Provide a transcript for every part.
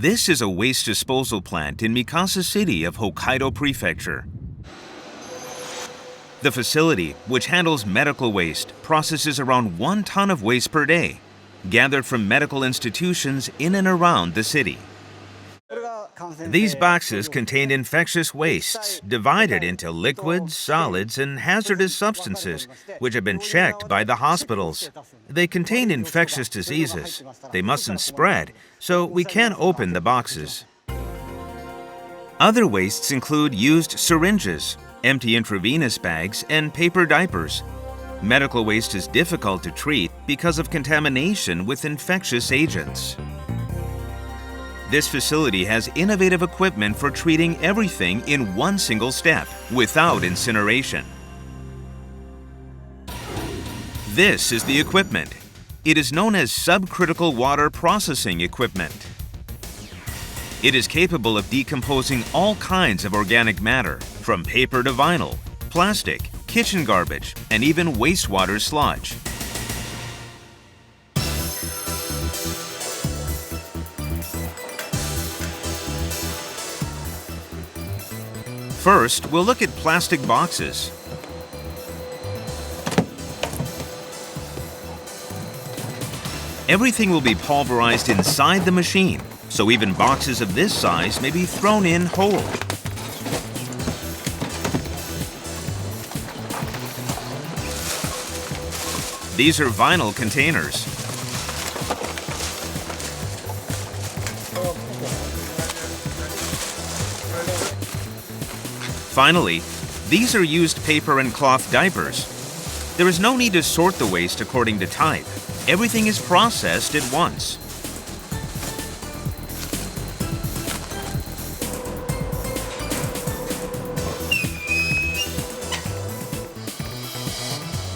This is a waste disposal plant in Mikasa City of Hokkaido Prefecture. The facility, which handles medical waste, processes around 1 ton of waste per day, gathered from medical institutions in and around the city. These boxes contain infectious wastes, divided into liquids, solids, and hazardous substances, which have been checked by the hospitals. They contain infectious diseases. They mustn't spread, so we can't open the boxes. Other wastes include used syringes, empty intravenous bags, and paper diapers. Medical waste is difficult to treat because of contamination with infectious agents. This facility has innovative equipment for treating everything in one single step, without incineration. This is the equipment. It is known as subcritical water processing equipment. It is capable of decomposing all kinds of organic matter, from paper to vinyl, plastic, kitchen garbage, and even wastewater sludge. First, we'll look at plastic boxes. Everything will be pulverized inside the machine, so even boxes of this size may be thrown in whole. These are vinyl containers. Finally, these are used paper and cloth diapers. There is no need to sort the waste according to type. Everything is processed at once.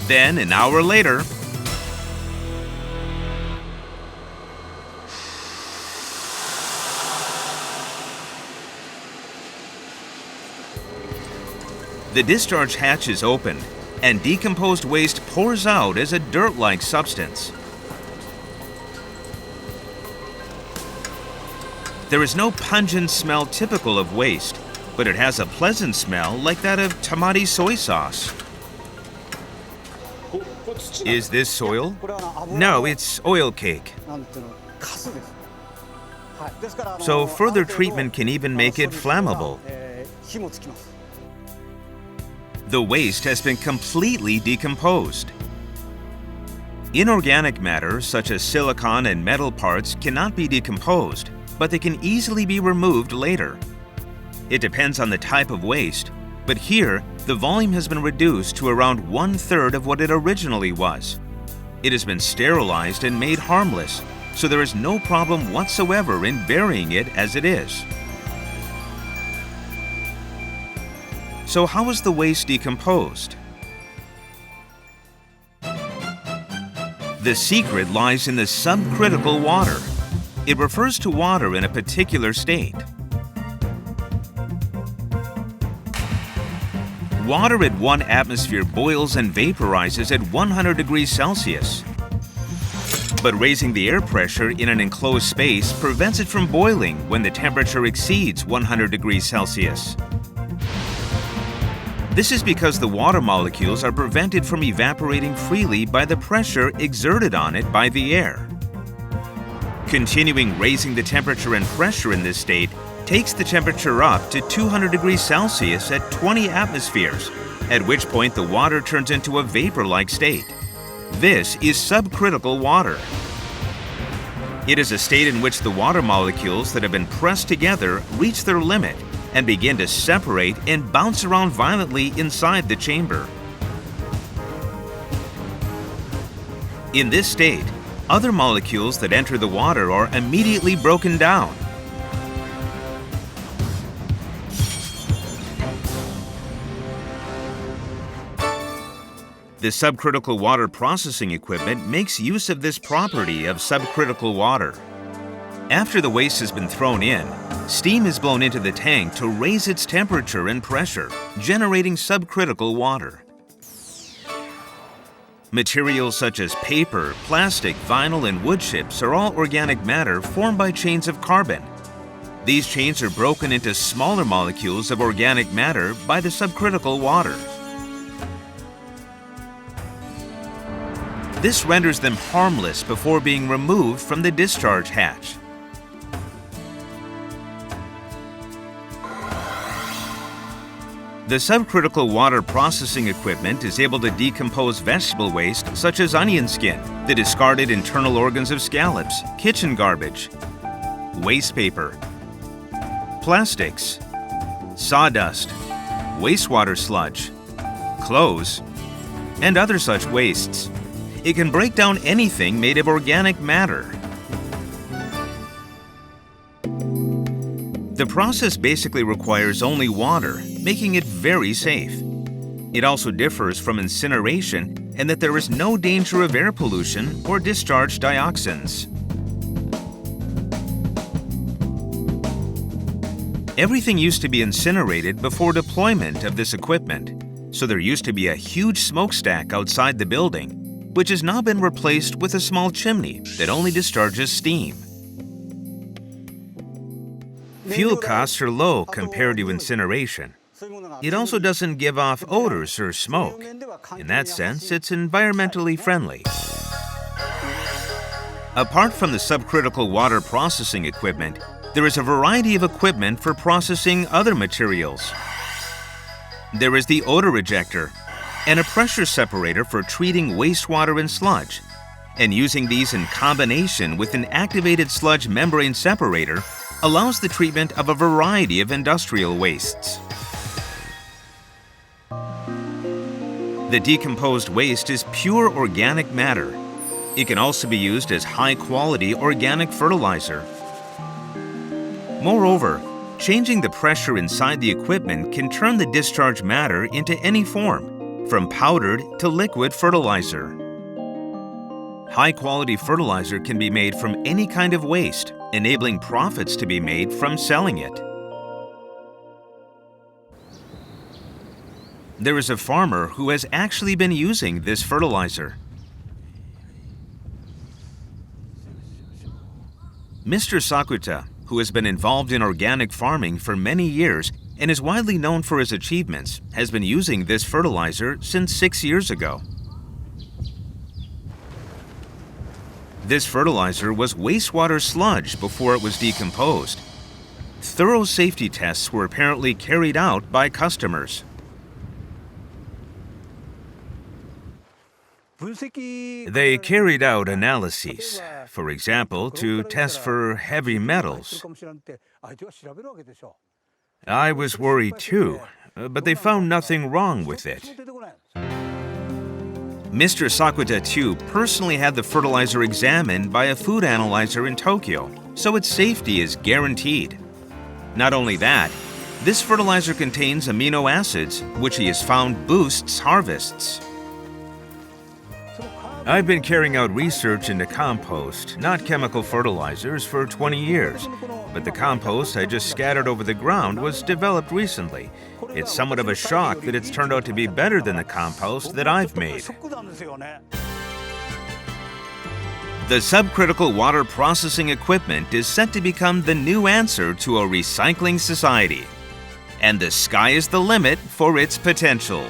Then, an hour later, the discharge hatch is opened, and decomposed waste pours out as a dirt-like substance. There is no pungent smell typical of waste, but it has a pleasant smell like that of tamari soy sauce. Is this soil? No, it's oil cake. So further treatment can even make it flammable. The waste has been completely decomposed. Inorganic matter, such as silicon and metal parts, cannot be decomposed, but they can easily be removed later. It depends on the type of waste, but here, the volume has been reduced to around 1/3 of what it originally was. It has been sterilized and made harmless, so there is no problem whatsoever in burying it as it is. So how is the waste decomposed? The secret lies in the subcritical water. It refers to water in a particular state. Water at 1 atmosphere boils and vaporizes at 100 degrees Celsius. But raising the air pressure in an enclosed space prevents it from boiling when the temperature exceeds 100 degrees Celsius. This is because the water molecules are prevented from evaporating freely by the pressure exerted on it by the air. Continuing raising the temperature and pressure in this state takes the temperature up to 200 degrees Celsius at 20 atmospheres, at which point the water turns into a vapor-like state. This is subcritical water. It is a state in which the water molecules that have been pressed together reach their limit and begin to separate and bounce around violently inside the chamber. In this state, other molecules that enter the water are immediately broken down. The subcritical water processing equipment makes use of this property of subcritical water. After the waste has been thrown in, steam is blown into the tank to raise its temperature and pressure, generating subcritical water. Materials such as paper, plastic, vinyl, and wood chips are all organic matter formed by chains of carbon. These chains are broken into smaller molecules of organic matter by the subcritical water. This renders them harmless before being removed from the discharge hatch. The subcritical water processing equipment is able to decompose vegetable waste such as onion skin, the discarded internal organs of scallops, kitchen garbage, waste paper, plastics, sawdust, wastewater sludge, clothes, and other such wastes. It can break down anything made of organic matter. The process basically requires only water, making it very safe. It also differs from incineration in that there is no danger of air pollution or discharged dioxins. Everything used to be incinerated before deployment of this equipment, so there used to be a huge smokestack outside the building, which has now been replaced with a small chimney that only discharges steam. Fuel costs are low compared to incineration. It also doesn't give off odors or smoke. In that sense, it's environmentally friendly. Apart from the subcritical water processing equipment, there is a variety of equipment for processing other materials. There is the odor ejector and a pressure separator for treating wastewater and sludge. And using these in combination with an activated sludge membrane separator allows the treatment of a variety of industrial wastes. The decomposed waste is pure organic matter. It can also be used as high-quality organic fertilizer. Moreover, changing the pressure inside the equipment can turn the discharge matter into any form, from powdered to liquid fertilizer. High-quality fertilizer can be made from any kind of waste, enabling profits to be made from selling it. There is a farmer who has actually been using this fertilizer. Mr. Sakuta, who has been involved in organic farming for many years and is widely known for his achievements, has been using this fertilizer since 6 years ago. This fertilizer was wastewater sludge before it was decomposed. Thorough safety tests were apparently carried out by customers. They carried out analyses, for example, to test for heavy metals. I was worried too, but they found nothing wrong with it. Mr. Sakuta too personally had the fertilizer examined by a food analyzer in Tokyo, so its safety is guaranteed. Not only that, this fertilizer contains amino acids, which he has found boosts harvests. I've been carrying out research into compost, not chemical fertilizers, for 20 years. But the compost I just scattered over the ground was developed recently. It's somewhat of a shock that it's turned out to be better than the compost that I've made. The subcritical water processing equipment is set to become the new answer to a recycling society. And the sky is the limit for its potential.